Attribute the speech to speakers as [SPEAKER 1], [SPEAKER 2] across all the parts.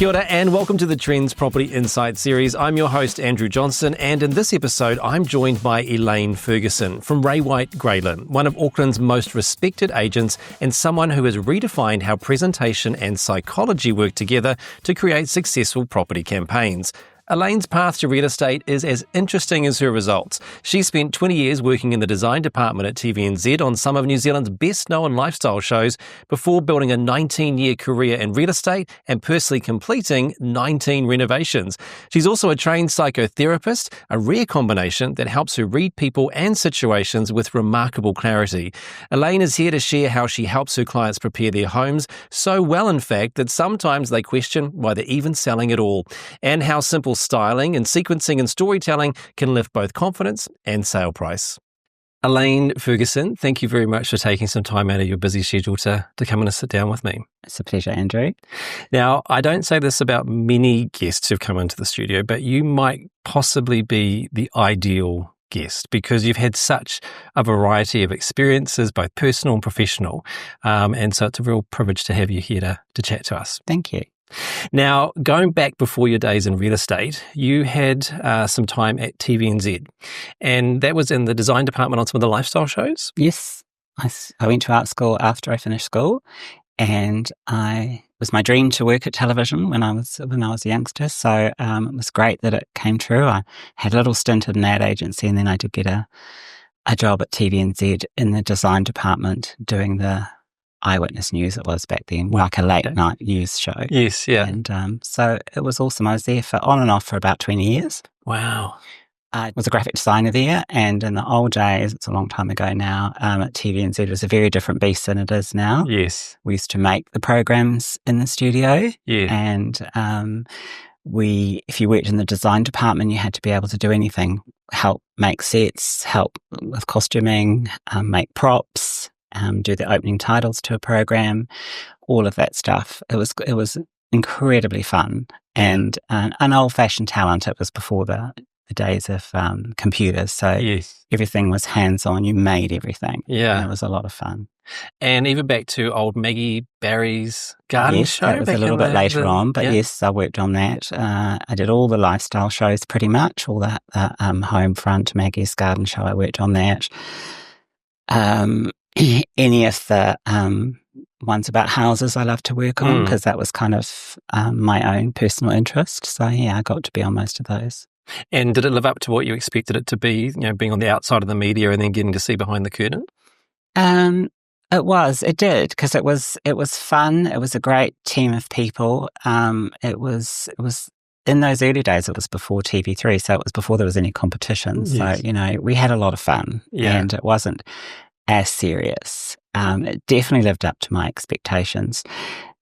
[SPEAKER 1] Kia ora and welcome to the Trends Property Insight series. I'm your host, Andrew Johnson, and in this episode, I'm joined by Elaine Ferguson from Ray White Graylin, one of Auckland's most respected agents and someone who has redefined how presentation and psychology work together to create successful property campaigns. Elaine's path to real estate is as interesting as her results. She spent 20 years working in the design department at TVNZ on some of New Zealand's best-known lifestyle shows before building a 19-year career in real estate and personally completing 19 renovations. She's also a trained psychotherapist, a rare combination that helps her read people and situations with remarkable clarity. Elaine is here to share how she helps her clients prepare their homes so well, in fact, that sometimes they question why they're even selling at all, and how simple styling and sequencing and storytelling can lift both confidence and sale price. Elaine Ferguson, thank you very much for taking some time out of your busy schedule to come and sit down with me.
[SPEAKER 2] It's a pleasure, Andrew.
[SPEAKER 1] Now, I don't say this about many guests who've come into the studio, but you might possibly be the ideal guest because you've had such a variety of experiences, both personal and professional. And so it's a real privilege to have you here to chat to us.
[SPEAKER 2] Thank you.
[SPEAKER 1] Now, going back before your days in real estate, you had some time at TVNZ, and that was in the design department on some of the lifestyle shows?
[SPEAKER 2] Yes. I went to art school after I finished school, and it was my dream to work at television when I was a youngster, so it was great that it came true. I had a little stint at an ad agency, and then I did get a job at TVNZ in the design department doing the Eyewitness News, it was back then, like a late night news show.
[SPEAKER 1] Yes, yeah.
[SPEAKER 2] And so it was awesome. I was there on and off for about 20 years.
[SPEAKER 1] Wow.
[SPEAKER 2] I was a graphic designer there, and in the old days, it's a long time ago now, at TVNZ it was a very different beast than it is now.
[SPEAKER 1] Yes.
[SPEAKER 2] We used to make the programs in the studio.
[SPEAKER 1] Yeah.
[SPEAKER 2] And if you worked in the design department, you had to be able to do anything, help make sets, help with costuming, make props, do the opening titles to a program, all of that stuff. It was incredibly fun and an old-fashioned talent. It was before the days of computers, so
[SPEAKER 1] yes,
[SPEAKER 2] everything was hands-on. You made everything.
[SPEAKER 1] Yeah,
[SPEAKER 2] and it was a lot of fun.
[SPEAKER 1] And even back to old Maggie Barry's garden show.
[SPEAKER 2] That was a little bit later on, but yes, I worked on that. I did all the lifestyle shows pretty much, all the home front Maggie's garden show. I worked on that. Any of the ones about houses I love to work on because that was kind of my own personal interest. So yeah, I got to be on most of those.
[SPEAKER 1] And did it live up to what you expected it to be, being on the outside of the media and then getting to see behind the curtain?
[SPEAKER 2] It did, because it was fun. It was a great team of people. It was in those early days, it was before TV3, so it was before there was any competition. Yes. So, we had a lot of fun, and it wasn't as serious. It definitely lived up to my expectations.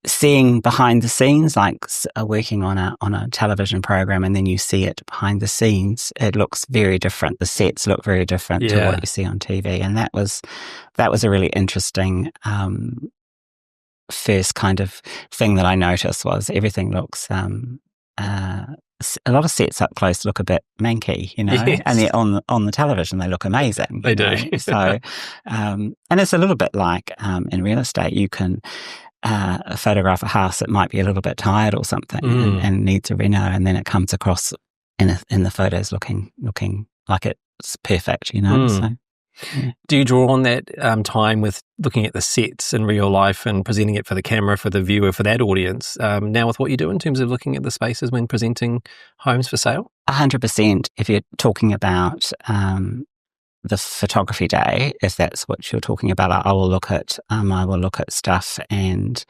[SPEAKER 2] Seeing behind the scenes, like working on a television program, and then you see it behind the scenes, it looks very different. The sets look very different to what you see on TV, and that was a really interesting first kind of thing that I noticed. Was everything looks a lot of sets up close look a bit manky,
[SPEAKER 1] yes.
[SPEAKER 2] And they're on the television they look amazing.
[SPEAKER 1] They do.
[SPEAKER 2] So, and it's a little bit like in real estate. You can photograph a house that might be a little bit tired or something and needs a reno, and then it comes across in the photos looking like it's perfect. So. Yeah.
[SPEAKER 1] Do you draw on that time with looking at the sets in real life and presenting it for the camera, for the viewer, for that audience, now with what you do in terms of looking at the spaces when presenting homes for sale?
[SPEAKER 2] 100%. If you're talking about the photography day, if that's what you're talking about, I will look at stuff and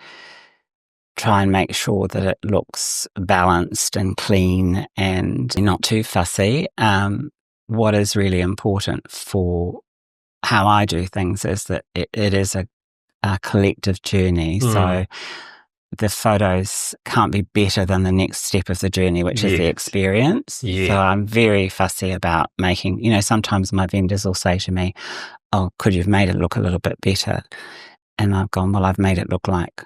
[SPEAKER 2] try and make sure that it looks balanced and clean and not too fussy. What is really important for how I do things is that it is a collective journey. So the photos can't be better than the next step of the journey, which is the experience. Yeah. So I'm very fussy about making, sometimes my vendors will say to me, "Oh, could you have made it look a little bit better?" And I've gone, "Well, I've made it look like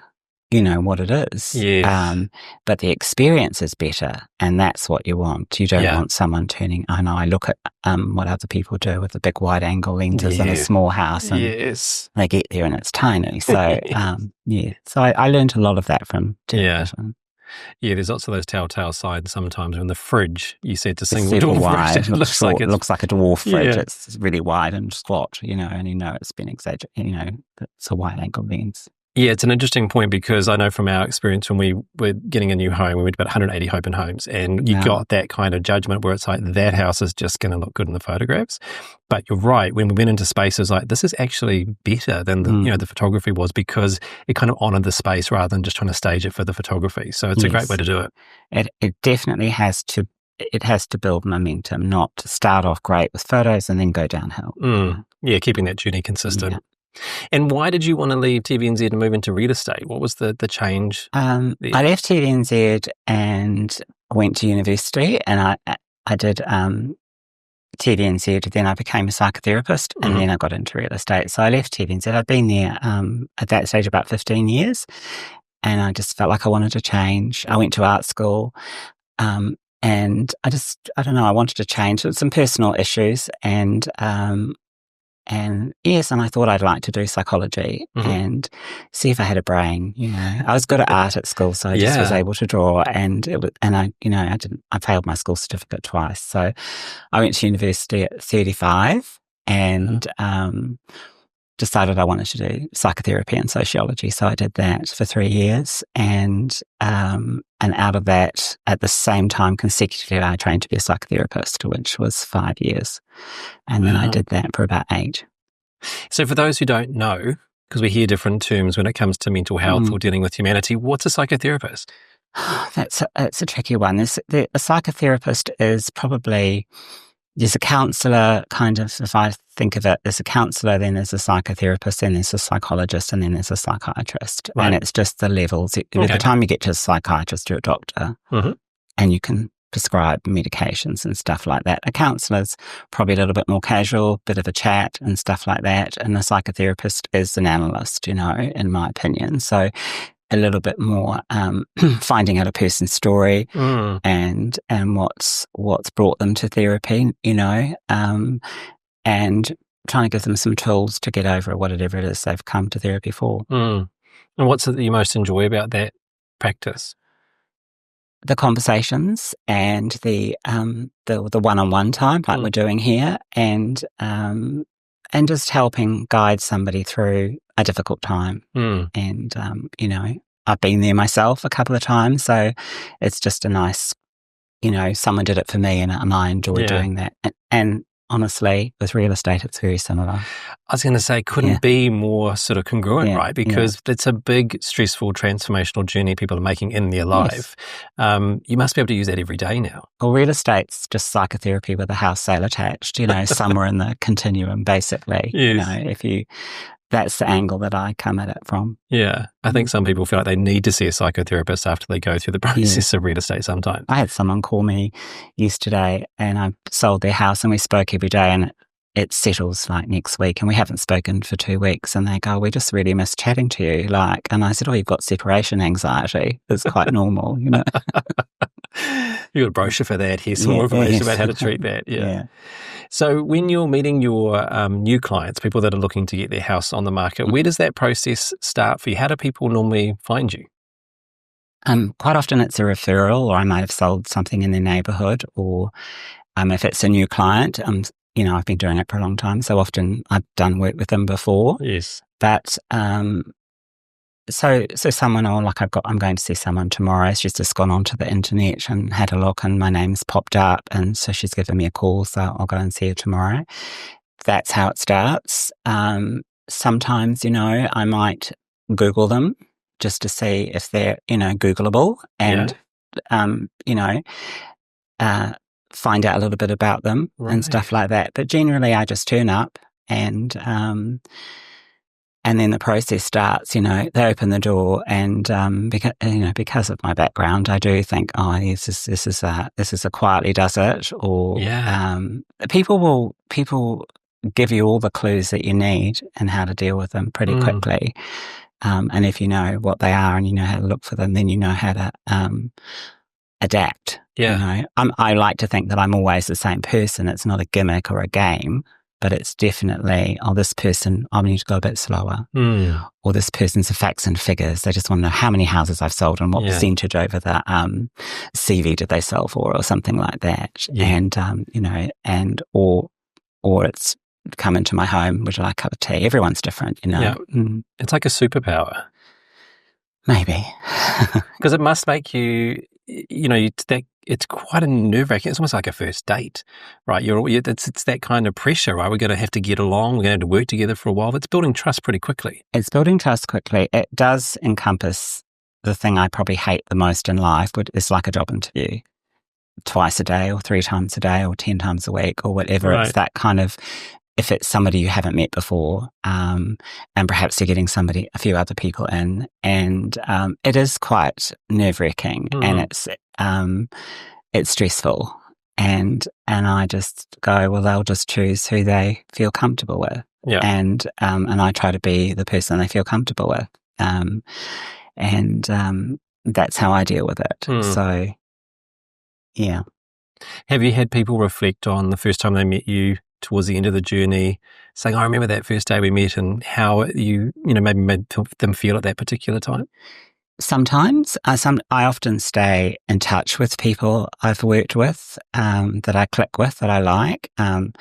[SPEAKER 2] what it is."
[SPEAKER 1] Yes.
[SPEAKER 2] But the experience is better, and that's what you want. You don't want someone turning, I look at what other people do with the big wide angle lenses in a small house, and they get there and it's tiny. So, so I learned a lot of that from television.
[SPEAKER 1] Yeah, there's lots of those telltale signs sometimes in the fridge. You said to
[SPEAKER 2] It's
[SPEAKER 1] single
[SPEAKER 2] super
[SPEAKER 1] door
[SPEAKER 2] wide.
[SPEAKER 1] fridge. It looks like it's,
[SPEAKER 2] looks like a dwarf fridge.
[SPEAKER 1] yeah.
[SPEAKER 2] It's really wide and squat, and it's been exaggerated. It's a wide angle lens.
[SPEAKER 1] Yeah, it's an interesting point because I know from our experience when we were getting a new home, we went to about 180 open homes, and you got that kind of judgment where it's like, that house is just going to look good in the photographs. But you're right, when we went into spaces like, this is actually better than the photography was, because it kind of honoured the space rather than just trying to stage it for the photography. So it's a great way to do it.
[SPEAKER 2] It definitely has to. It has to build momentum, not to start off great with photos and then go downhill.
[SPEAKER 1] Yeah, keeping that journey consistent. Yeah. And why did you want to leave TVNZ and move into real estate? What was the change?
[SPEAKER 2] I left TVNZ and went to university, and I did TVNZ, then I became a psychotherapist, and then I got into real estate. So I left TVNZ. I'd been there at that stage about 15 years, and I just felt like I wanted to change. I went to art school, and I don't know, I wanted to change. Some personal issues, and I thought I'd like to do psychology and see if I had a brain. I was good at art at school, so I just was able to draw, and I failed my school certificate twice. So I went to university at 35 and decided I wanted to do psychotherapy and sociology. So I did that for 3 years, and out of that, at the same time consecutively, I trained to be a psychotherapist, which was 5 years. And then I did that for about 8.
[SPEAKER 1] So for those who don't know, because we hear different terms when it comes to mental health or dealing with humanity, what's a psychotherapist?
[SPEAKER 2] That's a tricky one. A psychotherapist is probably, there's a counsellor, kind of, if I think of it, there's a counsellor, then there's a psychotherapist, then there's a psychologist, and then there's a psychiatrist. Right. And it's just the levels. By the time you get to a psychiatrist, you're a doctor, and you can prescribe medications and stuff like that. A counsellor's probably a little bit more casual, bit of a chat and stuff like that. And a psychotherapist is an analyst, in my opinion. So a little bit more finding out a person's story and what's brought them to therapy, and trying to give them some tools to get over whatever it is they've come to therapy for.
[SPEAKER 1] And what's it that you most enjoy about that practice?
[SPEAKER 2] The conversations and the one-on-one time, like we're doing here, and just helping guide somebody through a difficult time. And I've been there myself a couple of times, so it's just a nice, someone did it for me, and I enjoy doing that. And honestly, with real estate, it's very similar.
[SPEAKER 1] I was going to say, couldn't be more sort of congruent, right? Because it's a big, stressful, transformational journey people are making in their life. Yes. You must be able to use that every day now.
[SPEAKER 2] Well, real estate's just psychotherapy with a house sale attached, somewhere in the continuum, basically. Yes. That's the angle that I come at it from.
[SPEAKER 1] Yeah. I think some people feel like they need to see a psychotherapist after they go through the process of real estate sometimes.
[SPEAKER 2] I had someone call me yesterday, and I sold their house, and we spoke every day, and it settles like next week, and we haven't spoken for 2 weeks, and they go, we just really miss chatting to you. And I said, you've got separation anxiety. It's quite normal, You've
[SPEAKER 1] got a brochure for that. Here's some more information about how to treat that. Yeah. So when you're meeting your new clients, people that are looking to get their house on the market, where does that process start for you? How do people normally find you?
[SPEAKER 2] Quite often it's a referral, or I might have sold something in their neighbourhood, or if it's a new client, I've been doing it for a long time, so often I've done work with them before.
[SPEAKER 1] Yes.
[SPEAKER 2] But so someone, I'm going to see someone tomorrow. She's just gone onto the internet and had a look, and my name's popped up, and so she's given me a call, so I'll go and see her tomorrow. That's how it starts. Sometimes, I might Google them just to see if they're, Googleable, and, find out a little bit about them and stuff like that. But generally I just turn up, and then the process starts. They open the door, and because of my background, I do think, this is a quietly does it, or people give you all the clues that you need and how to deal with them pretty quickly. And if you know what they are and you know how to look for them, then you know how to adapt. I like to think that I'm always the same person. It's not a gimmick or a game, but it's definitely, this person, I need to go a bit slower. Or this person's a facts and figures. They just want to know how many houses I've sold and what percentage over the CV did they sell for, or something like that. And, or it's come into my home, would you like a cup of tea? Everyone's different,
[SPEAKER 1] Yeah. It's like a superpower.
[SPEAKER 2] Maybe.
[SPEAKER 1] Because it must make you, it's quite a nerve-wracking. It's almost like a first date, right? It's that kind of pressure, right? We're going to have to get along. We're going to work together for a while. It's building trust pretty quickly.
[SPEAKER 2] It's building trust quickly. It does encompass the thing I probably hate the most in life, which is like a job interview. Twice a day or 3 times a day or 10 times a week or whatever. Right. It's that kind of, if it's somebody you haven't met before, and perhaps you're getting a few other people in, and it is quite nerve-wracking, and it's stressful, and I just go, well, they'll just choose who they feel comfortable with, and I try to be the person they feel comfortable with, and that's how I deal with it. So, yeah.
[SPEAKER 1] Have you had people reflect on the first time they met you towards the end of the journey, saying, I remember that first day we met, and how you maybe made them feel at that particular time?
[SPEAKER 2] Sometimes. I often stay in touch with people I've worked with, that I click with, that I like. I'm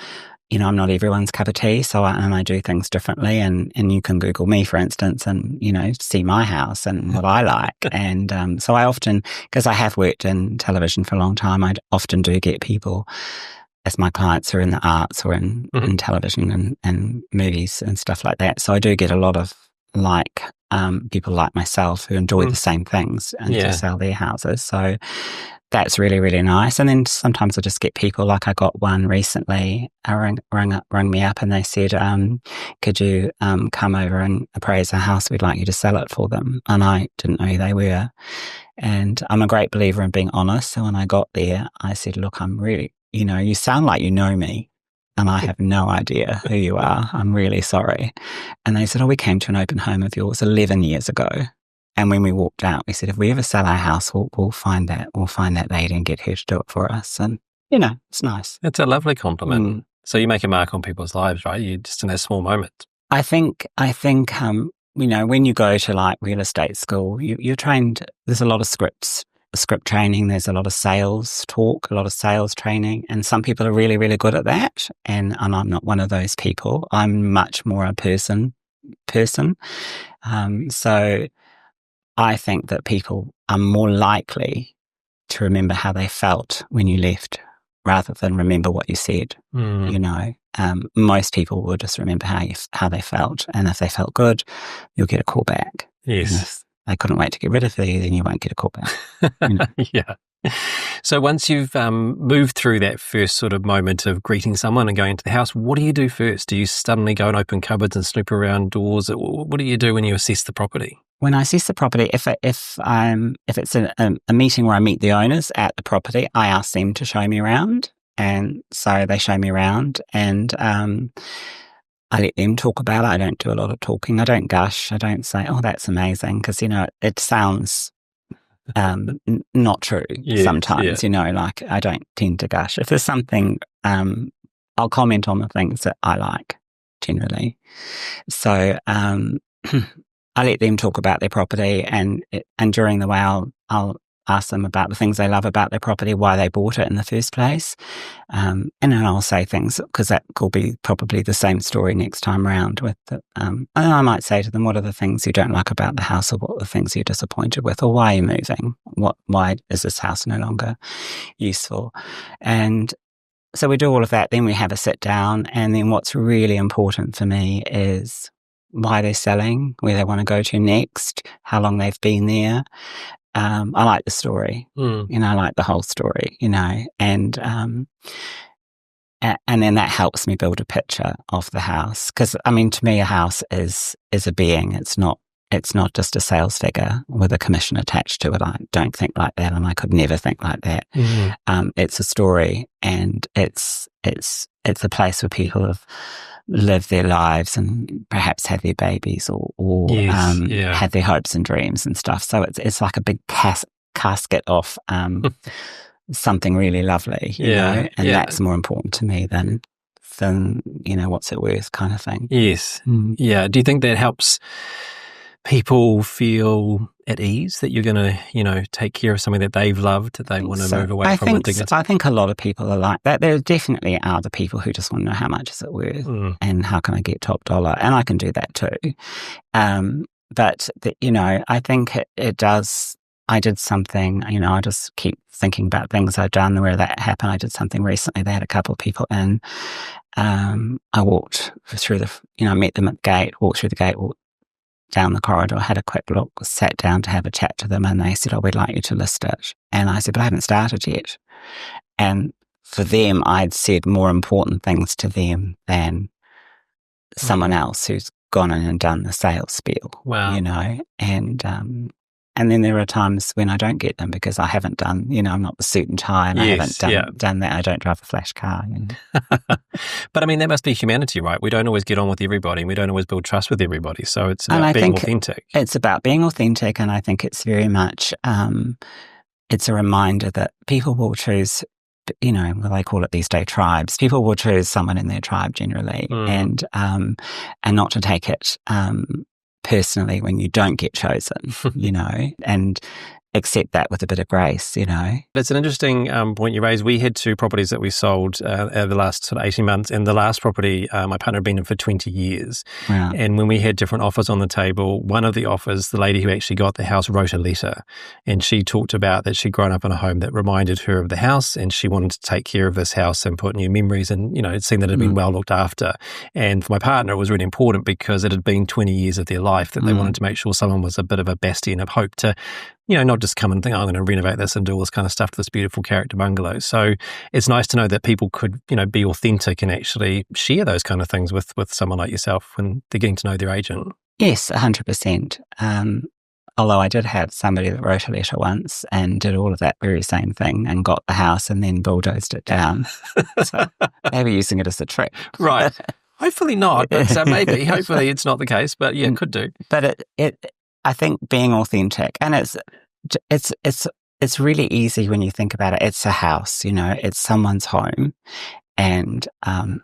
[SPEAKER 2] not everyone's cup of tea, so I do things differently, and you can Google me, for instance, and, see my house and what I like. And so I often, because I have worked in television for a long time, I often do get people as my clients who are in the arts or in television and movies and stuff like that. So I do get a lot of people like myself who enjoy the same things and to sell their houses. So that's really, really nice. And then sometimes I just get people, like I got one recently, rang me up and they said, could you come over and appraise our house? We'd like you to sell it for them. And I didn't know who they were. And I'm a great believer in being honest. So when I got there, I said, look, I'm really, you sound like you know me, and I have no idea who you are. I'm really sorry. And they said, we came to an open home of yours 11 years ago. And when we walked out, we said, if we ever sell our house, we'll find that lady and get her to do it for us. And, it's nice.
[SPEAKER 1] It's a lovely compliment. So you make a mark on people's lives, right? You just in those small moments.
[SPEAKER 2] I think, when you go to like real estate school, you're trained, there's a lot of script training, there's a lot of sales talk, a lot of sales training, and some people are really, really good at that. And I'm not one of those people. I'm much more a person. So I think that people are more likely to remember how they felt when you left rather than remember what you said. Most people will just remember how they felt. And if they felt good, you'll get a call back.
[SPEAKER 1] Yes.
[SPEAKER 2] And if they couldn't wait to get rid of you, then you won't get a call back.
[SPEAKER 1] Yeah. So once you've moved through that first sort of moment of greeting someone and going into the house, what do you do first? Do you suddenly go and open cupboards and snoop around doors? What do you do when you assess the property?
[SPEAKER 2] When I assess the property, if it's a meeting where I meet the owners at the property, I ask them to show me around, and so they show me around, and I let them talk about it. I don't do a lot of talking. I don't gush. I don't say, "Oh, that's amazing," because it sounds not true sometimes. Like I don't tend to gush. If there's something, I'll comment on the things that I like generally. So I let them talk about their property, and during the way I'll ask them about the things they love about their property, why they bought it in the first place, and then I'll say things, because that could be probably the same story next time round. And I might say to them, what are the things you don't like about the house, or what are the things you're disappointed with, or why are you moving? Why is this house no longer useful? And so we do all of that. Then we have a sit down, and then what's really important for me is why they're selling, where they want to go to next, how long they've been there. I like the story, I like the whole story, and then that helps me build a picture of the house. Because, to me, a house is a being. It's not just a sales figure with a commission attached to it. I don't think like that, and I could never think like that. It's a story, and it's a place where people have lived their lives and perhaps had their babies or had their hopes and dreams and stuff. So it's like a big casket of something really lovely, you know, and that's more important to me than than, what's it worth kind of thing.
[SPEAKER 1] Yes. Yeah. Do you think that helps people feel at ease that you're going to, take care of something that they've loved, that they want to move away from with dignity?
[SPEAKER 2] I think a lot of people are like that. There definitely are the people who just want to know how much is it worth and how can I get top dollar, and I can do that too. But I think it does. I did something. I just keep thinking about things I've done where that happened. I did something recently. They had a couple of people in. I walked through met them at the gate. Walked through the gate. Walked down the corridor, had a quick look, sat down to have a chat to them, and they said, we'd like you to list it. And I said, but I haven't started yet. And for them, I'd said more important things to them than someone else who's gone in and done the sales spiel.
[SPEAKER 1] Wow.
[SPEAKER 2] And then there are times when I don't get them because I haven't done, I'm not the suit and tie, and I haven't done that. I don't drive a flash car.
[SPEAKER 1] But I mean, that must be humanity, right? We don't always get on with everybody, and we don't always build trust with everybody. So it's about being authentic.
[SPEAKER 2] It's about being authentic, and I think it's very much, it's a reminder that people will choose, they call it these days tribes. People will choose someone in their tribe generally, and not to take it personally when you don't get chosen, and accept that with a bit of grace,
[SPEAKER 1] It's an interesting point you raised. We had 2 properties that we sold over the last sort of 18 months. And the last property, my partner had been in for 20 years.
[SPEAKER 2] Wow.
[SPEAKER 1] And when we had different offers on the table, one of the offers, the lady who actually got the house wrote a letter. And she talked about that she'd grown up in a home that reminded her of the house, and she wanted to take care of this house and put new memories, and, it seemed that it had been well looked after. And for my partner, it was really important because it had been 20 years of their life that they wanted to make sure someone was a bit of a bastion of hope to, not just come and think, I'm going to renovate this and do all this kind of stuff to this beautiful character bungalow. So it's nice to know that people could, be authentic and actually share those kind of things with someone like yourself when they're getting to know their agent.
[SPEAKER 2] Yes, 100%. Although I did have somebody that wrote a letter once and did all of that very same thing and got the house and then bulldozed it down. So they were using it as a trick.
[SPEAKER 1] Right. Hopefully not, but hopefully it's not the case, but yeah, it could do.
[SPEAKER 2] But I think being authentic, and it's really easy when you think about it. It's a house, it's someone's home, and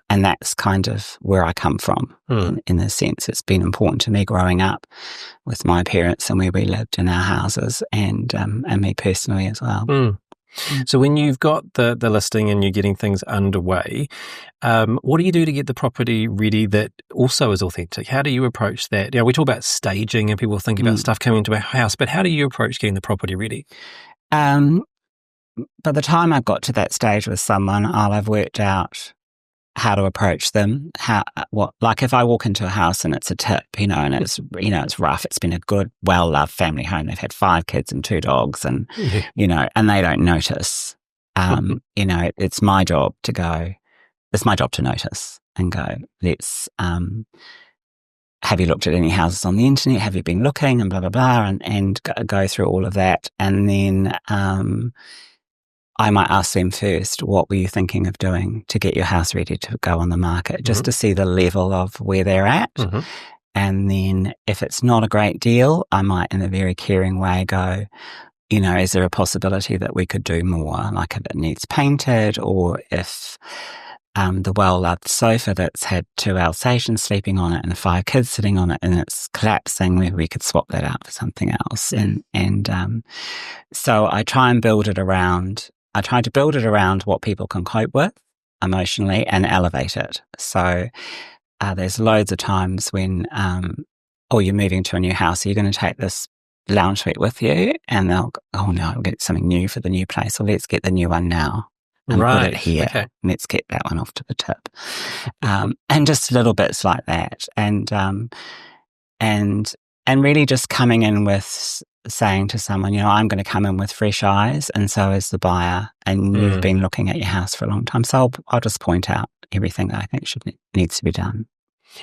[SPEAKER 2] that's kind of where I come from. In a sense, it's been important to me growing up with my parents and where we lived in our houses, and me personally as well.
[SPEAKER 1] So when you've got the listing and you're getting things underway, what do you do to get the property ready that also is authentic? How do you approach that? We talk about staging and people think about stuff coming into a house, but how do you approach getting the property ready?
[SPEAKER 2] By the time I've got to that stage with someone, I'll have worked out how to approach them. Like if I walk into a house and it's a tip, and it's, it's rough. It's been a good, well-loved family home. They've had 5 kids and 2 dogs and, and they don't notice. It's my job to go, it's my job to notice and go, let's, have you looked at any houses on the internet? Have you been looking and blah, blah, blah, and go through all of that. And then, I might ask them first, what were you thinking of doing to get your house ready to go on the market, just to see the level of where they're at. And then if it's not a great deal, I might in a very caring way go, is there a possibility that we could do more? Like if it needs painted, or if the well-loved sofa that's had 2 Alsatians sleeping on it and 5 kids sitting on it and it's collapsing, where we could swap that out for something else. And so I try to build it around what people can cope with emotionally and elevate it. So there's loads of times when, you're moving to a new house, so you're going to take this lounge suite with you, and they'll go, oh no, we'll get something new for the new place. Well, let's get the new one now. And put it here. Okay. Let's get that one off to the tip. And just little bits like that. And really just coming in with saying to someone, I'm going to come in with fresh eyes, and so is the buyer, and you've been looking at your house for a long time. So I'll just point out everything that I think needs to be done.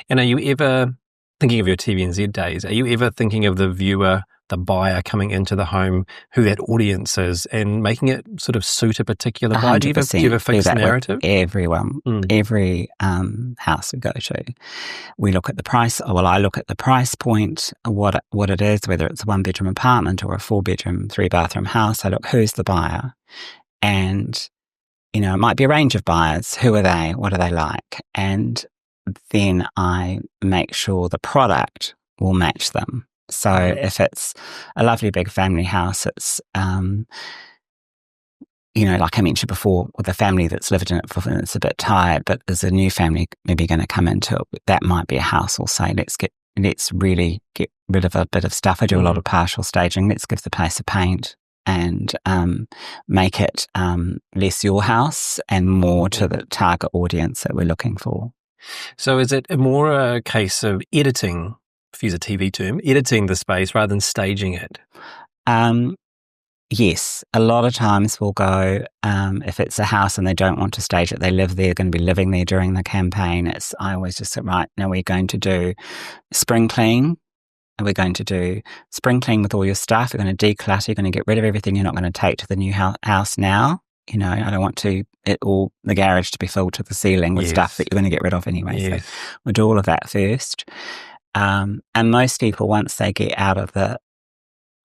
[SPEAKER 1] And are you ever thinking of your TVNZ days? Are you ever thinking of the viewer, the buyer coming into the home, who that audience is, and making it sort of suit a particular buyer? Do you have a fixed narrative?
[SPEAKER 2] Everyone, every house we go to, we look at the price. Well, I look at the price point, what it is, whether it's a 1-bedroom apartment or a 4-bedroom, 3-bathroom house. I look, who's the buyer? And, it might be a range of buyers. Who are they? What are they like? And then I make sure the product will match them. So if it's a lovely big family house, it's, like I mentioned before, with a family that's lived in it before and it's a bit tired, but there's a new family maybe going to come into it. That might be a house will say, let's really get rid of a bit of stuff. I do a lot of partial staging. Let's give the place a paint and make it less your house and more to the target audience that we're looking for.
[SPEAKER 1] So is it more a case of editing, if you use a TV term, editing the space rather than staging it?
[SPEAKER 2] Yes. A lot of times we'll go, if it's a house and they don't want to stage it, they live there, going to be living there during the campaign. I always just say, right, now we're going to do spring clean. And we're going to do spring clean with all your stuff. You're going to declutter. You're going to get rid of everything you're not going to take to the new house now. I don't want the garage to be filled to the ceiling with stuff that you're going to get rid of anyway. Yes. So we'll do all of that first. And most people, once they get out of the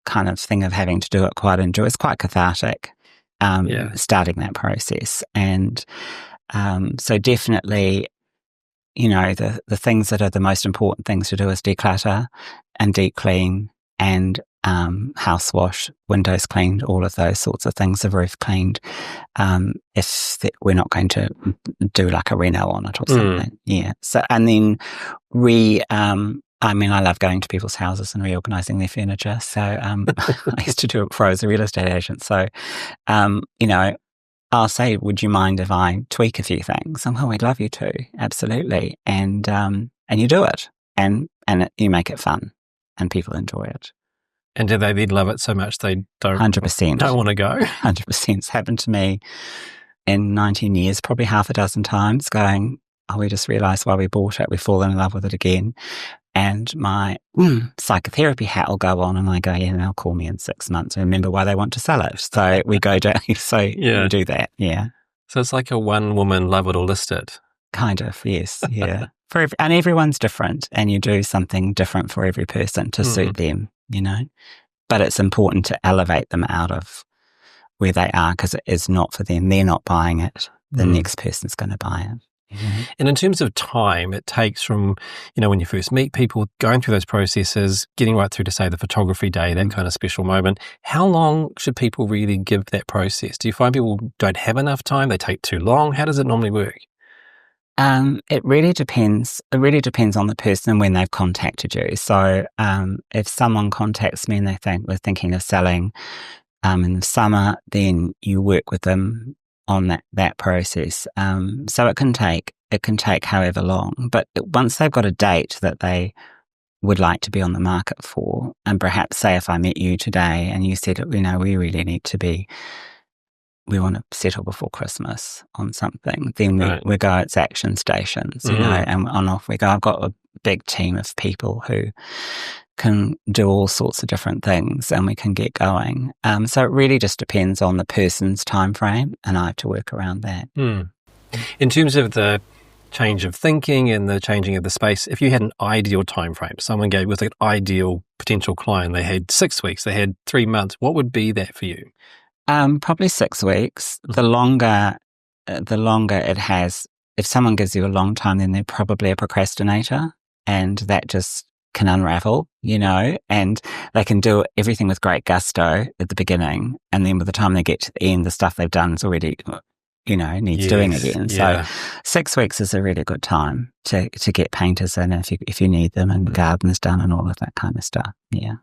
[SPEAKER 2] kind of thing of having to do it, quite enjoy. It's quite cathartic, starting that process. And so definitely, the things that are the most important things to do is declutter and deep clean and house wash, windows cleaned, all of those sorts of things, the roof cleaned, if we're not going to do like a Reno on it or something. Yeah. So, and then I love going to people's houses and reorganising their furniture. So I used to do it before I was a real estate agent. So, I'll say, would you mind if I tweak a few things? Oh, we'd love you to. Absolutely. And you do it and you make it fun and people enjoy it.
[SPEAKER 1] And do they then love it so much they don't
[SPEAKER 2] 100%.
[SPEAKER 1] Don't want to go?
[SPEAKER 2] 100%. It's happened to me in 19 years, probably half a dozen times going, we just realised why we bought it. We've fallen in love with it again. And my psychotherapy hat will go on and I go, they'll call me in 6 months and remember why they want to sell it. So we go down, we do that, yeah.
[SPEAKER 1] So it's like a one-woman love it or list it.
[SPEAKER 2] Kind of, yes, yeah. And everyone's different and you do something different for every person to suit them, But it's important to elevate them out of where they are because it is not for them. They're not buying it. The next person's going to buy it. Mm-hmm.
[SPEAKER 1] And in terms of time, it takes from, when you first meet people, going through those processes, getting right through to, say, the photography day, that kind of special moment. How long should people really give that process? Do you find people don't have enough time? They take too long? How does it normally work?
[SPEAKER 2] It really depends. It really depends on the person and when they've contacted you. So if someone contacts me and they think we're thinking of selling in the summer, then you work with them on that process. So it can take however long. But once they've got a date that they would like to be on the market for, and perhaps say if I met you today and you said, we really need to be, we want to settle before Christmas on something, then we go, it's action stations, and on off we go. I've got a big team of people who can do all sorts of different things and we can get going. So it really just depends on the person's time frame and I have to work around that.
[SPEAKER 1] In terms of the change of thinking and the changing of the space, if you had an ideal time frame, someone gave with an ideal potential client, they had 6 weeks, they had 3 months, what would be that for you?
[SPEAKER 2] Probably 6 weeks. The longer it has, if someone gives you a long time, then they're probably a procrastinator and that just can unravel, and they can do everything with great gusto at the beginning. And then by the time they get to the end, the stuff they've done is already, needs doing again. So 6 weeks is a really good time to get painters in if you need them and gardeners done and all of that kind of stuff. Yeah.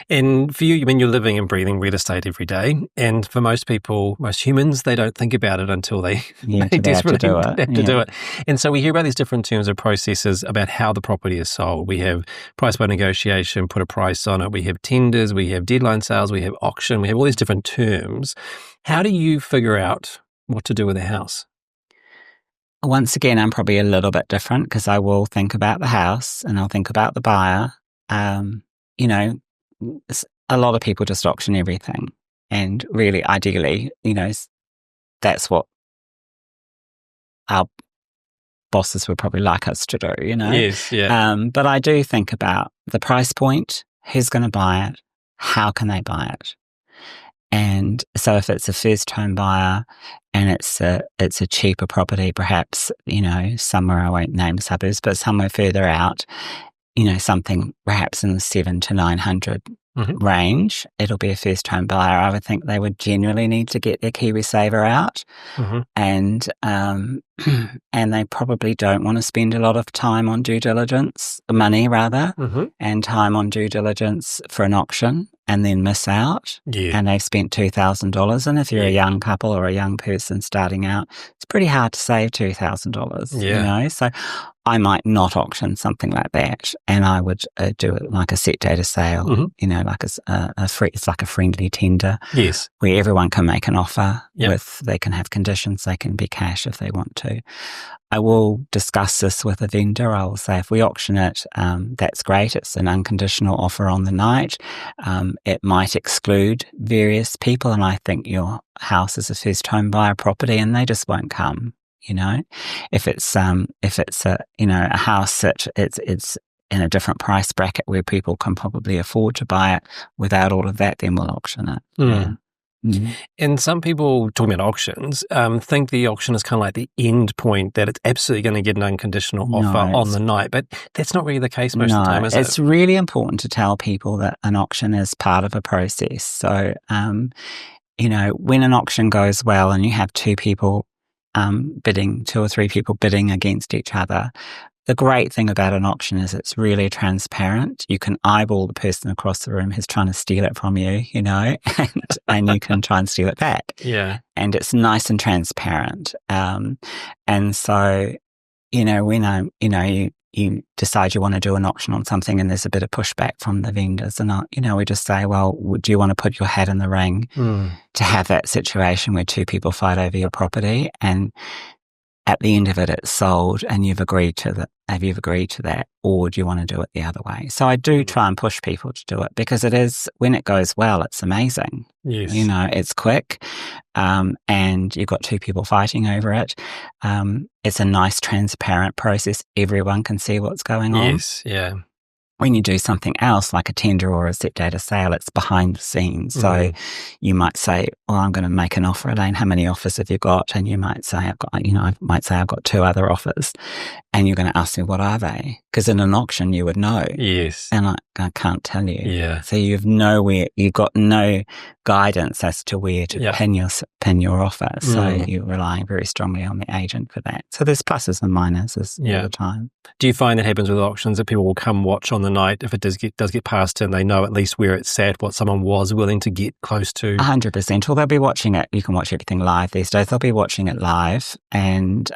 [SPEAKER 1] And for you, you're living and breathing real estate every day. And for most people, most humans, they don't think about it until they desperately have to do it. And so we hear about these different terms of processes about how the property is sold. We have price by negotiation, put a price on it. We have tenders, we have deadline sales, we have auction, we have all these different terms. How do you figure out what to do with a house?
[SPEAKER 2] Once again, I'm probably a little bit different because I will think about the house and I'll think about the buyer. A lot of people just auction everything. And really, ideally, that's what our bosses would probably like us to do,
[SPEAKER 1] Yes, yeah.
[SPEAKER 2] But I do think about the price point, who's going to buy it, how can they buy it? And so if it's a first home buyer and it's a cheaper property, perhaps, somewhere, I won't name suburbs, but somewhere further out, something perhaps in the 700 to 900 range, it'll be a first home buyer. I would think they would generally need to get their KiwiSaver out, and and they probably don't want to spend a lot of time on due diligence, money rather, and time on due diligence for an auction and then miss out.
[SPEAKER 1] Yeah.
[SPEAKER 2] And they've spent $2,000. And if you're a young couple or a young person starting out, it's pretty hard to save $2,000, So I might not auction something like that, and I would do it like a set data sale, like it's like a friendly tender,
[SPEAKER 1] yes,
[SPEAKER 2] where everyone can make an offer they can have conditions, they can be cash if they want to. I will discuss this with a vendor. I will say, if we auction it, that's great. It's an unconditional offer on the night. It might exclude various people, and I think your house is a first home buyer property, and they just won't come. If it's a house that it's in a different price bracket where people can probably afford to buy it without all of that, then we'll auction it. Yeah.
[SPEAKER 1] And some people, talking about auctions, think the auction is kind of like the end point, that it's absolutely going to get an unconditional offer on the night. But that's not really the case most of the time, is it?
[SPEAKER 2] It's really important to tell people that an auction is part of a process. So, when an auction goes well and you have two or three people bidding against each other, the great thing about an auction is it's really transparent. You can eyeball the person across the room who's trying to steal it from you, and you can try and steal it back.
[SPEAKER 1] Yeah.
[SPEAKER 2] And it's nice and transparent. And so, when you decide you want to do an auction on something and there's a bit of pushback from the vendors, and we just say, well, do you want to put your hat in the ring to have that situation where two people fight over your property, and at the end of it, it's sold, and you've agreed to that. Have you agreed to that, or do you want to do it the other way? So I do try and push people to do it, because it is, when it goes well, it's amazing.
[SPEAKER 1] Yes.
[SPEAKER 2] It's quick, and you've got two people fighting over it. It's a nice, transparent process. Everyone can see what's going on.
[SPEAKER 1] Yes, yeah.
[SPEAKER 2] When you do something else like a tender or a set data sale, it's behind the scenes. So you might say, well, I'm going to make an offer, Elaine. How many offers have you got? And you might say, I've got two other offers. And you're going to ask me, what are they? Because in an auction, you would know.
[SPEAKER 1] Yes.
[SPEAKER 2] And I can't tell you.
[SPEAKER 1] Yeah.
[SPEAKER 2] So you've got no guidance as to where to pin your offer. So you're relying very strongly on the agent for that. So there's pluses and minuses all the time.
[SPEAKER 1] Do you find it happens with auctions that people will come watch on the night if it does get passed, and they know at least where it's at, what someone was willing to get close to?
[SPEAKER 2] 100%. Well, they'll be watching it. You can watch everything live these days. They'll be watching it live and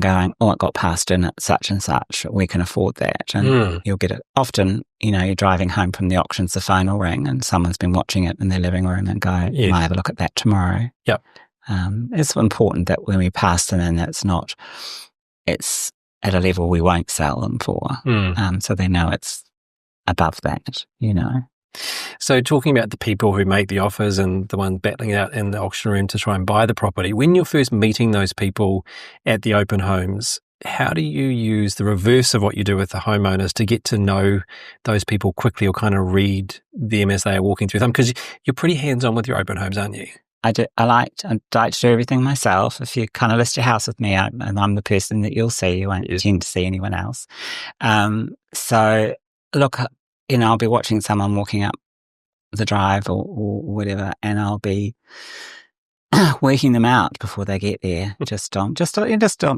[SPEAKER 2] going, oh, it got passed in at such and such. We can afford that, and you'll get it. Often, you're driving home from the auctions, the phone will ring, and someone's been watching it in their living room and go, "Can I have a look at that tomorrow?"
[SPEAKER 1] Yep.
[SPEAKER 2] It's important that when we pass them in, it's at a level we won't sell them for. So they know it's above that,
[SPEAKER 1] So talking about the people who make the offers and the ones battling out in the auction room to try and buy the property, when you're first meeting those people at the open homes, how do you use the reverse of what you do with the homeowners to get to know those people quickly, or kind of read them as they are walking through them? Because you're pretty hands-on with your open homes, aren't you?
[SPEAKER 2] I like to do everything myself. If you kind of list your house with me, and I'm the person that you'll see. You won't tend to see anyone else. So look, I'll be watching someone walking up the drive or whatever, and I'll be working them out before they get there, just on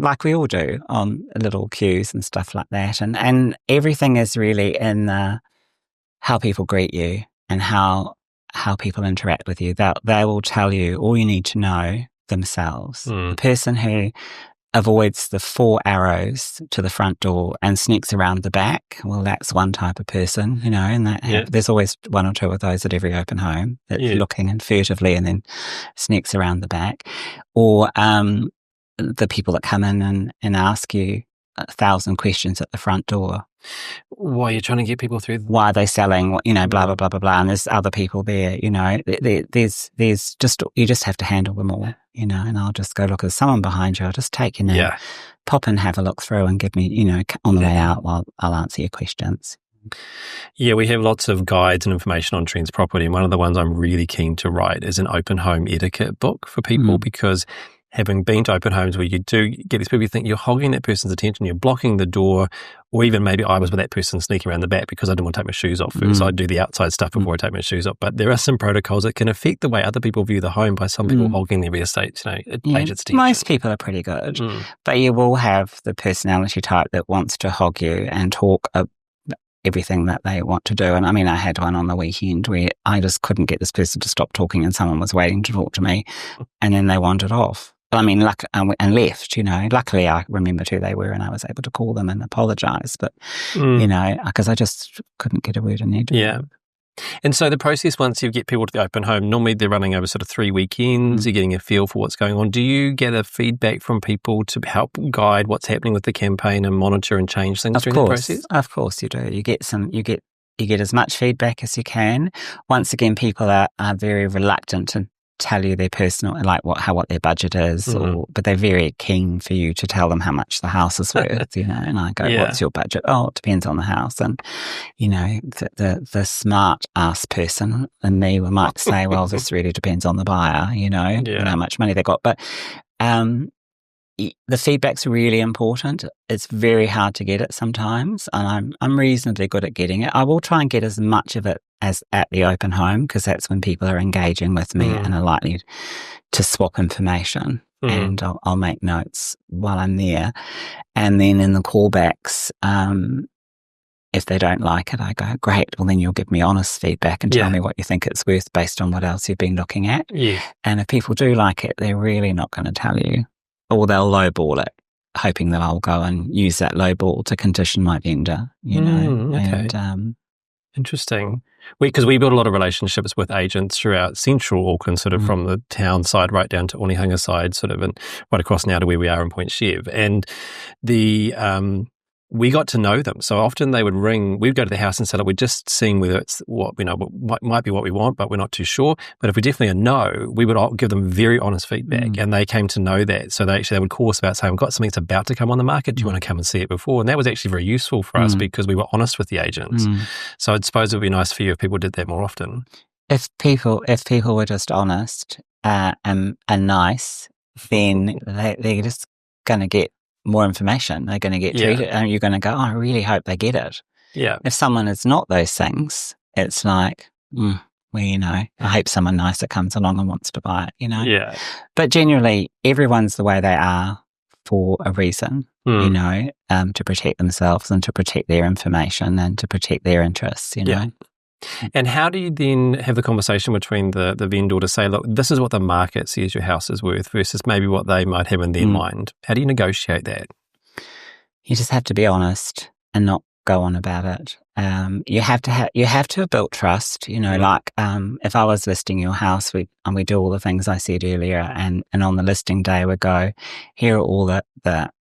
[SPEAKER 2] like we all do, on little cues and stuff like that. And everything is really in how people greet you and how people interact with you. They will tell you all you need to know themselves. The person who avoids the 4 arrows to the front door and sneaks around the back, well, that's one type of person, and there's always one or two of those at every open home that's looking and furtively and then sneaks around the back. Or the people that come in and ask you 1,000 questions at the front door.
[SPEAKER 1] Why are you trying to get people through?
[SPEAKER 2] Why are they selling? Blah, blah, blah, blah, blah. And there's other people there, there's just, you just have to handle them all, and I'll just go, look, there's someone behind you. I'll just take your name, pop and have a look through and give me, on the way out, I'll answer your questions.
[SPEAKER 1] Yeah, we have lots of guides and information on trends property, and one of the ones I'm really keen to write is an open home etiquette book for people, because having been to open homes where you do get these people, you think you're hogging that person's attention, you're blocking the door, or even maybe I was with that person sneaking around the back because I didn't want to take my shoes off first. So I'd do the outside stuff before I take my shoes off. But there are some protocols that can affect the way other people view the home by some people hogging their real estate, agent's attention.
[SPEAKER 2] Most people are pretty good, but you will have the personality type that wants to hog you and talk everything that they want to do. And I mean, I had one on the weekend where I just couldn't get this person to stop talking and someone was waiting to talk to me and then they wandered off. But I mean, and left, Luckily, I remembered who they were and I was able to call them and apologise. But, because I just couldn't get a word in there.
[SPEAKER 1] Yeah. And so the process, once you get people to the open home, normally they're running over sort of 3 weekends, you're getting a feel for what's going on. Do you get a feedback from people to help guide what's happening with the campaign and monitor and change things during the process?
[SPEAKER 2] Of course you do. You get as much feedback as you can. Once again, people are very reluctant to tell you their personal, like what their budget is, but they're very keen for you to tell them how much the house is worth, and I go, what's your budget? Oh, it depends on the house. And, the smart ass person in me might say, well, this really depends on the buyer, and how much money they got. But the feedback's really important. It's very hard to get it sometimes, and I'm reasonably good at getting it. I will try and get as much of it as at the open home, because that's when people are engaging with me and are likely to swap information, and I'll make notes while I'm there. And then in the callbacks, if they don't like it, I go, great, well then you'll give me honest feedback and tell me what you think it's worth based on what else you've been looking at. Yeah. And if people do like it, they're really not going to tell you, or they'll lowball it, hoping that I'll go and use that lowball to condition my vendor,
[SPEAKER 1] Okay.
[SPEAKER 2] And,
[SPEAKER 1] interesting. Because we build a lot of relationships with agents throughout central Auckland, sort of from the town side right down to Onehunga side, sort of, and right across now to where we are in Point Chev. And we got to know them. So often they would ring, we'd go to the house and say, look, we're just seeing whether it's what might be what we want, but we're not too sure. But if we definitely are no, we would give them very honest feedback. And they came to know that. So they would call us about saying, we've got something that's about to come on the market. Do you want to come and see it before? And that was actually very useful for us because we were honest with the agents. So I suppose it would be nice for you if people did that more often.
[SPEAKER 2] If people were just honest and nice, then they're just going to get more information. They're going to get treated, and you're going to go, oh, I really hope they get it. Yeah. If someone is not those things, it's like, I hope someone nicer comes along and wants to buy it, Yeah. But generally, everyone's the way they are for a reason, to protect themselves and to protect their information and to protect their interests,
[SPEAKER 1] Yeah. And how do you then have the conversation between the vendor to say, look, this is what the market says your house is worth versus maybe what they might have in their mind? How do you negotiate that?
[SPEAKER 2] You just have to be honest and not go on about it. You have to have built trust. If I was listing your house, we do all the things I said earlier, and on the listing day we go, here are all the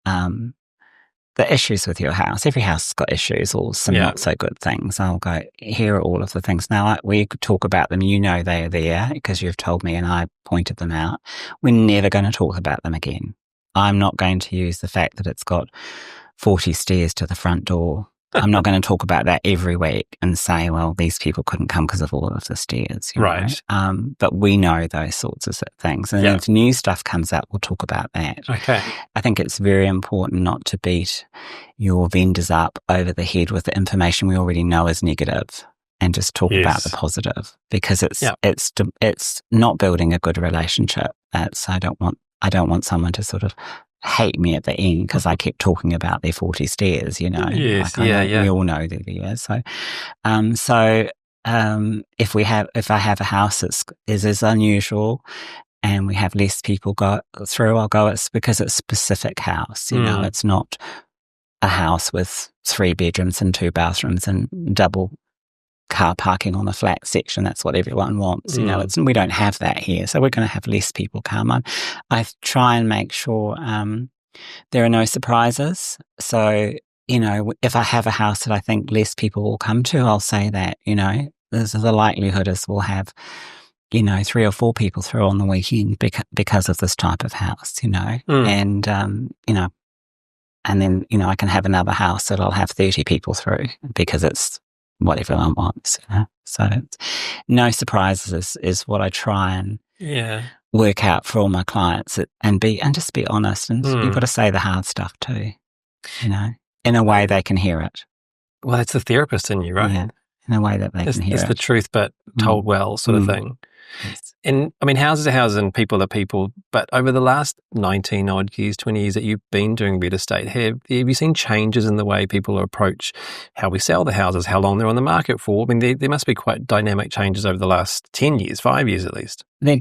[SPEAKER 2] issues with your house. Every house has got issues or some not so good things. I'll go, here are all of the things. Now, we could talk about them. They are there because you've told me and I pointed them out. We're never going to talk about them again. I'm not going to use the fact that it's got 40 stairs to the front door. I'm not going to talk about that every week and say, well, these people couldn't come because of all of the stairs. Right. But we know those sorts of things. And if new stuff comes up, we'll talk about that. Okay. I think it's very important not to beat your vendors up over the head with the information we already know is negative, and just talk about the positive, because it's not building a good relationship. I don't want someone to sort of hate me at the end because I kept talking about their 40 stairs,
[SPEAKER 1] Yes,
[SPEAKER 2] we all know they're there. If I have a house that is unusual and we have less people go through, I'll go, it's because it's a specific house, it's not a house with 3 bedrooms and 2 bathrooms and double car parking on a flat section. That's what everyone wants. We don't have that here. So we're going to have less people come on. I try and make sure there are no surprises. So, if I have a house that I think less people will come to, I'll say that, there's the likelihood is we'll have, 3 or 4 people through on the weekend because of this type of house, and, and then, I can have another house that I'll have 30 people through because it's what everyone wants. So no surprises is what I try and work out for all my clients, and just be honest, and you've got to say the hard stuff too, in a way they can hear it.
[SPEAKER 1] Well, that's the therapist in you, right?
[SPEAKER 2] Yeah, in a way that they can hear it.
[SPEAKER 1] It's the truth, but told well, sort of thing.
[SPEAKER 2] Yes.
[SPEAKER 1] And I mean, houses are houses and people are people, but over the last 19 odd years, 20 years that you've been doing real estate, have you seen changes in the way people approach how we sell the houses, how long they're on the market for? I mean, there must be quite dynamic changes over the last 10 years, 5 years at least.
[SPEAKER 2] There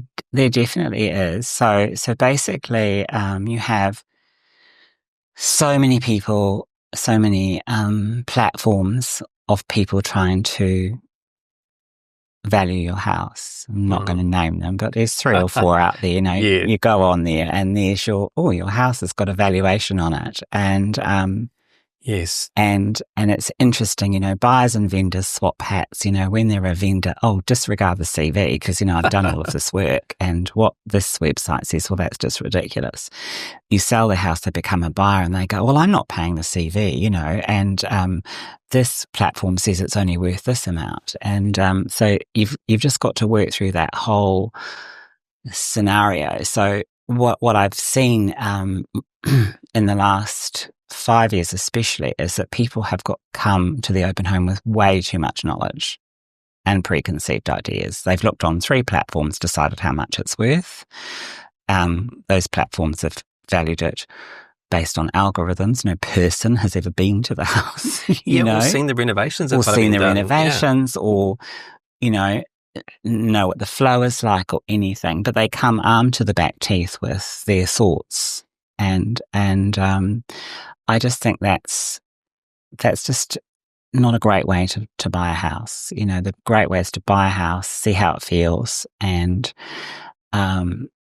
[SPEAKER 2] definitely is. So basically, you have so many people, so many platforms of people trying to value your house. I'm not going to name them, but there's 3 or 4 out there. You go on there and there's your house has got a valuation on it, and
[SPEAKER 1] yes,
[SPEAKER 2] and it's interesting. Buyers and vendors swap hats. When they're a vendor, disregard the CV because I've done all of this work, and what this website says, well, that's just ridiculous. You sell the house, they become a buyer, and they go, well, I'm not paying the CV, and this platform says it's only worth this amount, and so you've just got to work through that whole scenario. So what I've seen in the last 5 years especially is that people have come to the open home with way too much knowledge and preconceived ideas. They've looked on 3 platforms, decided how much it's worth. Those platforms have valued it based on algorithms. No person has ever been to the house.
[SPEAKER 1] Or seen the renovations.
[SPEAKER 2] Or seen the renovations, or, know what the flow is like or anything. But they come armed to the back teeth with their thoughts. And I just think that's just not a great way to buy a house. The great way is to buy a house, see how it feels, and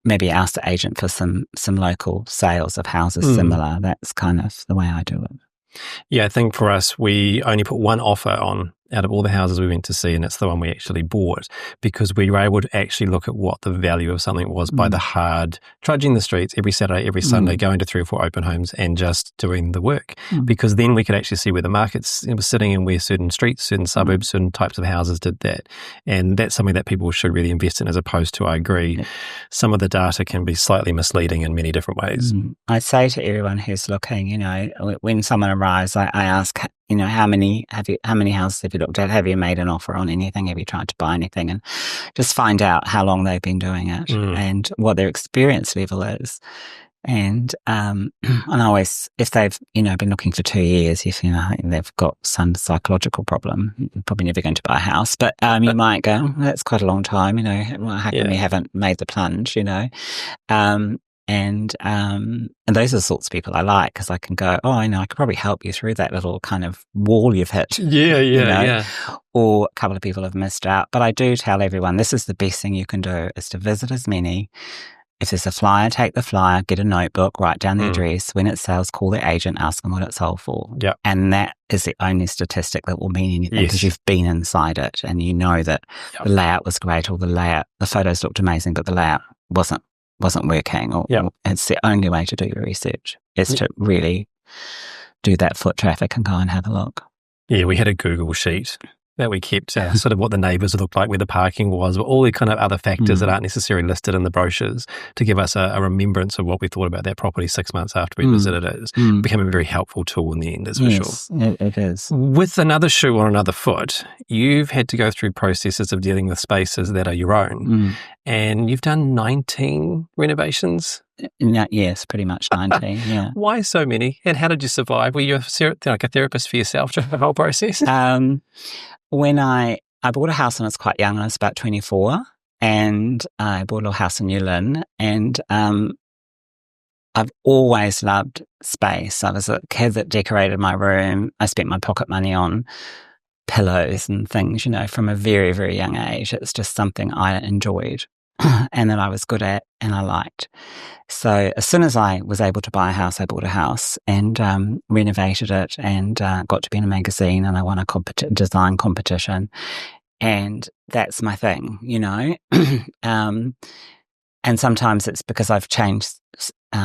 [SPEAKER 2] maybe ask the agent for some local sales of houses similar. That's kind of the way I do it.
[SPEAKER 1] Yeah, I think for us, we only put one offer on out of all the houses we went to see, and it's the one we actually bought, because we were able to actually look at what the value of something was by the hard trudging the streets every Saturday, every Sunday, going to 3 or 4 open homes and just doing the work. Because then we could actually see where the market's was sitting and where certain streets, certain suburbs, certain types of houses did that. And that's something that people should really invest in, as opposed to, I agree, some of the data can be slightly misleading in many different ways.
[SPEAKER 2] I say to everyone who's looking, when someone arrives, I ask, how many houses have you looked at? Have you made an offer on anything? Have you tried to buy anything? And just find out how long they've been doing it and what their experience level is. And always, if they've been looking for 2 years, if they've got some psychological problem, you're probably never going to buy a house. But you might go, that's quite a long time. Well, how come you haven't made the plunge? And those are the sorts of people I like, because I can go, I could probably help you through that little kind of wall you've hit. Or a couple of people have missed out. But I do tell everyone, this is the best thing you can do, is to visit as many. If there's a flyer, take the flyer, get a notebook, write down the address. When it sells, call the agent, ask them what it sold for.
[SPEAKER 1] Yep.
[SPEAKER 2] And that is the only statistic that will mean anything, because you've been inside it and you know that the layout was great, or the photos looked amazing, but the layout wasn't working, or it's the only way to do your research, is to really do that foot traffic and go and have a look.
[SPEAKER 1] Yeah, we had a Google sheet that we kept sort of what the neighbours looked like, where the parking was, but all the kind of other factors that aren't necessarily listed in the brochures, to give us a remembrance of what we thought about that property 6 months after we visited it. It's become a very helpful tool in the end, that's for sure.
[SPEAKER 2] It is.
[SPEAKER 1] With another shoe on another foot, you've had to go through processes of dealing with spaces that are your own, and you've done 19 renovations.
[SPEAKER 2] Yes, pretty much 19, yeah.
[SPEAKER 1] Why so many? And how did you survive? Were you a therapist for yourself during the whole process?
[SPEAKER 2] When I bought a house when I was quite young, I was about 24, and I bought a little house in New Lynn, and I've always loved space. I was a kid that decorated my room. I spent my pocket money on pillows and things, from a very, very young age. It's just something I enjoyed and that I was good at and I liked. So as soon as I was able to buy a house, I bought a house and renovated it, and got to be in a magazine, and I won a design competition. And that's my thing, and sometimes it's because I've changed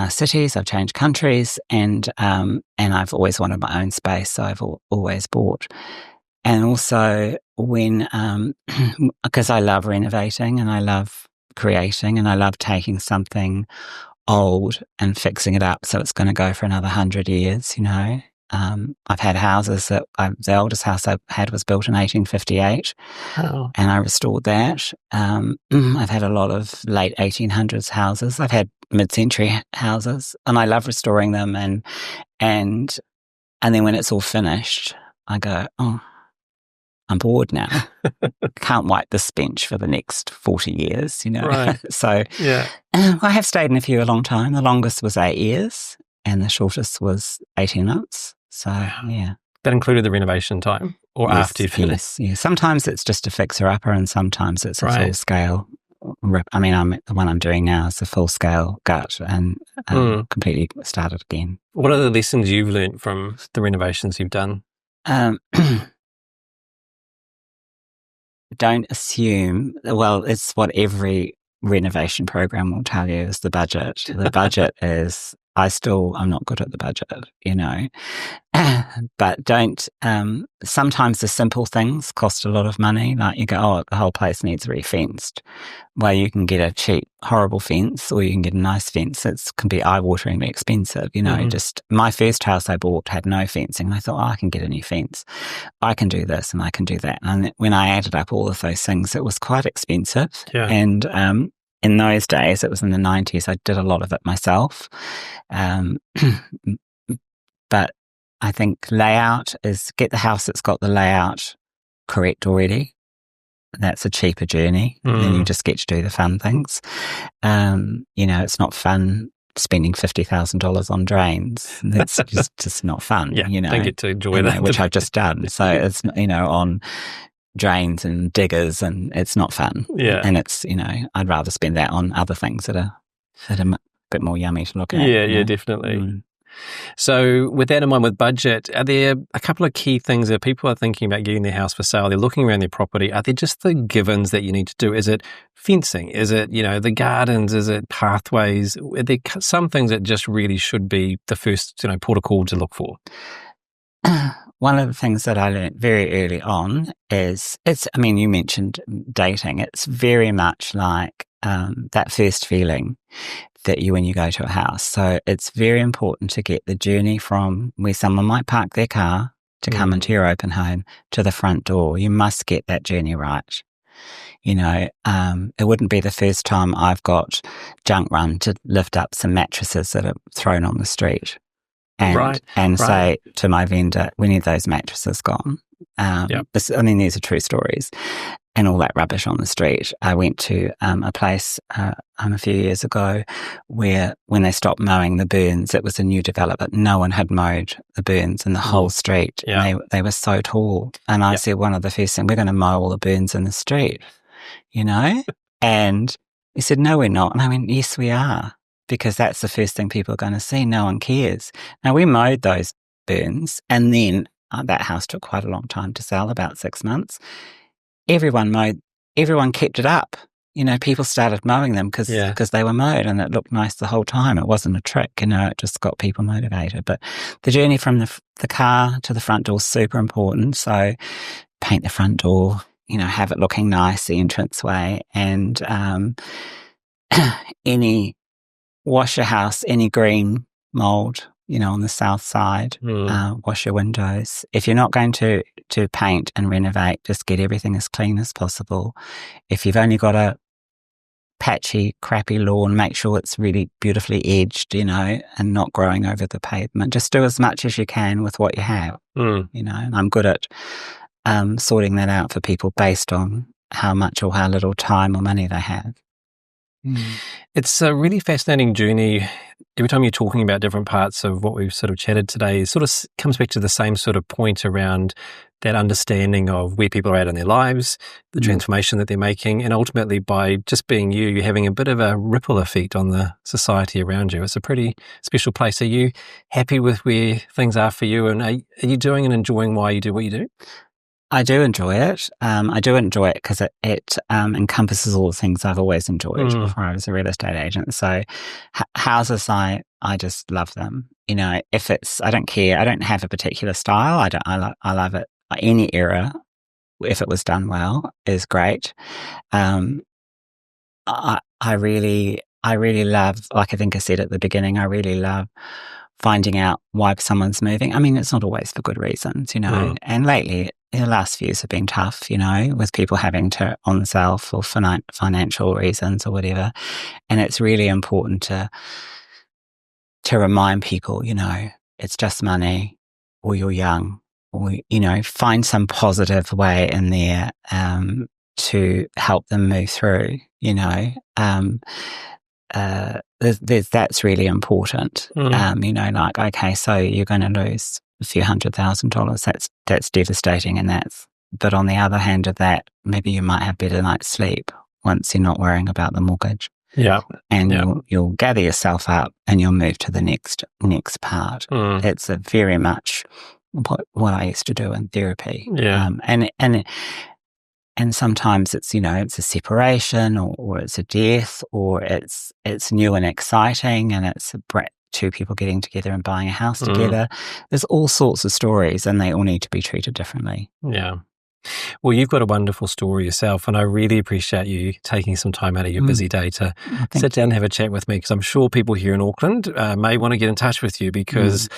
[SPEAKER 2] cities, I've changed countries, and I've always wanted my own space, so I've always bought. And also when, because I love renovating and I love creating and I love taking something old and fixing it up so it's going to go for another 100 years, you know. I've had houses that the oldest house I had was built in 1858
[SPEAKER 1] Oh.
[SPEAKER 2] and I restored that. I've had a lot of late 1800s houses. I've had mid-century houses and I love restoring them. And then when it's all finished, I go, oh, I'm bored now. Can't wipe this bench for the next 40 years, you know.
[SPEAKER 1] Right.
[SPEAKER 2] So
[SPEAKER 1] yeah.
[SPEAKER 2] I have stayed in a few a long time. The longest was 8 years and the shortest was 18 months. So, yeah.
[SPEAKER 1] That included the renovation time or after you finished?
[SPEAKER 2] Yes. Sometimes it's just a fixer-upper and sometimes it's a full-scale rip. I mean, the one I'm doing now is a full-scale gut and completely started again.
[SPEAKER 1] What are the lessons you've learned from the renovations you've done?
[SPEAKER 2] Don't assume, well, it's what every renovation program will tell you is the budget. The budget is, I'm not good at the budget, you know. But don't, sometimes the simple things cost a lot of money. Like you go, oh, the whole place needs re-fenced. Well, you can get a cheap, horrible fence or you can get a nice fence. It can be eye-wateringly expensive, you know. Mm-hmm. Just my first house I bought had no fencing. And I thought, oh, I can get a new fence. I can do this and I can do that. And when I added up all of those things, it was quite expensive.
[SPEAKER 1] Yeah.
[SPEAKER 2] And in those days, it was in the 90s, I did a lot of it myself. But I think layout is get the house that's got the layout correct already. That's a cheaper journey. And then you just get to do the fun things. You know, it's not fun spending $50,000 on drains. That's just not fun.
[SPEAKER 1] Yeah,
[SPEAKER 2] you know,
[SPEAKER 1] don't get to enjoy that.
[SPEAKER 2] Which I've just done. So it's, you know, on drains and diggers and it's not fun.
[SPEAKER 1] Yeah.
[SPEAKER 2] And it's, you know, I'd rather spend that on other things that are a bit more yummy to look at.
[SPEAKER 1] Yeah, definitely. So with that in mind, with budget, are there a couple of key things that people are thinking about getting their house for sale? They're looking around their property. Are there just the givens that you need to do? Is it fencing? Is it, you know, the gardens? Is it pathways? Are there some things that just really should be the first, you know, port of call to look for?
[SPEAKER 2] One of the things that I learned very early on is you mentioned dating. It's very much like that first feeling that when you go to a house. So it's very important to get the journey from where someone might park their car to come into your open home to the front door. You must get that journey right. You know, it wouldn't be the first time I've got junk run to lift up some mattresses that are thrown on the street. And say to my vendor, we need those mattresses gone. These are true stories. And all that rubbish on the street. I went to a place a few years ago where when they stopped mowing the burns, it was a new development. No one had mowed the burns in the whole street. Yeah. They were so tall. And I said, one of the first things, we're going to mow all the burns in the street, you know? And he said, no, we're not. And I went, yes, we are. Because that's the first thing people are going to see. No one cares. Now, we mowed those burns and then that house took quite a long time to sell, about 6 months. Everyone kept it up. You know, people started mowing them because they were mowed and it looked nice the whole time. It wasn't a trick, you know, it just got people motivated. But the journey from the car to the front door is super important. So paint the front door, you know, have it looking nice, the entranceway, and wash your house, any green mold, you know, on the south side, wash your windows. If you're not going to paint and renovate, just get everything as clean as possible. If you've only got a patchy, crappy lawn, make sure it's really beautifully edged, you know, and not growing over the pavement. Just do as much as you can with what you have, you know, and I'm good at sorting that out for people based on how much or how little time or money they have.
[SPEAKER 1] It's a really fascinating journey. Every time you're talking about different parts of what we've sort of chatted today, it sort of comes back to the same sort of point around that understanding of where people are at in their lives, the transformation that they're making, and ultimately by just being you're having a bit of a ripple effect on the society around you. It's a pretty special place. Are you happy with where things are for you, and are you doing and enjoying why you do what you do?
[SPEAKER 2] I do enjoy it. I do enjoy it because it encompasses all the things I've always enjoyed before I was a real estate agent. So houses, I just love them. You know, I don't care. I don't have a particular style. I love it. any era, if it was done well, is great. I really love, like I think I said at the beginning, I really love finding out why someone's moving. I mean, it's not always for good reasons, and lately, the last few years have been tough, with people having to on sale for financial reasons or whatever. And it's really important to remind people, it's just money, or you're young, or, find some positive way in there to help them move through, that's really important. Like, okay, so you're going to lose a few $100,000. That's devastating, but on the other hand of that, maybe you might have better night's sleep once you're not worrying about the mortgage.
[SPEAKER 1] Yeah.
[SPEAKER 2] And you'll gather yourself up and you'll move to the next part. It's a very much what I used to do in therapy.
[SPEAKER 1] Yeah.
[SPEAKER 2] And sometimes it's, it's a separation or it's a death, or it's new and exciting, and it's two people getting together and buying a house together. There's all sorts of stories, and they all need to be treated differently.
[SPEAKER 1] Yeah. Well, you've got a wonderful story yourself, and I really appreciate you taking some time out of your busy day to sit down and have a chat with me, because I'm sure people here in Auckland may want to get in touch with you, because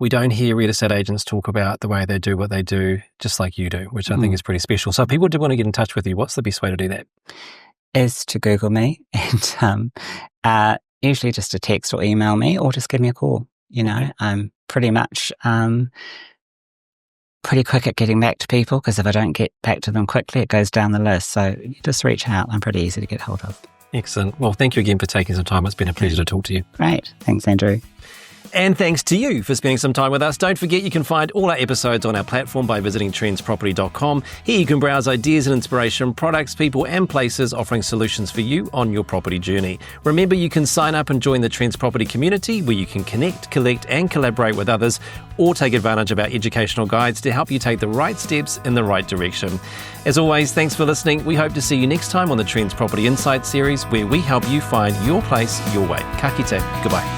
[SPEAKER 1] we don't hear real estate agents talk about the way they do what they do just like you do, which I think is pretty special. So if people do want to get in touch with you, what's the best way to do that?
[SPEAKER 2] Is to Google me and usually just a text or email me, or just give me a call. I'm pretty much pretty quick at getting back to people, because if I don't get back to them quickly, it goes down the list. So just reach out. I'm pretty easy to get hold of.
[SPEAKER 1] Excellent. Well, thank you again for taking some time. It's been a pleasure to talk to you.
[SPEAKER 2] Great. Thanks, Andrew.
[SPEAKER 1] And thanks to you for spending some time with us. Don't forget you can find all our episodes on our platform by visiting trendsproperty.com. Here you can browse ideas and inspiration, products, people and places offering solutions for you on your property journey. Remember, you can sign up and join the Trends Property community, where you can connect, collect and collaborate with others, or take advantage of our educational guides to help you take the right steps in the right direction. As always, thanks for listening. We hope to see you next time on the Trends Property Insight series, where we help you find your place, your way. Ka kite. Goodbye.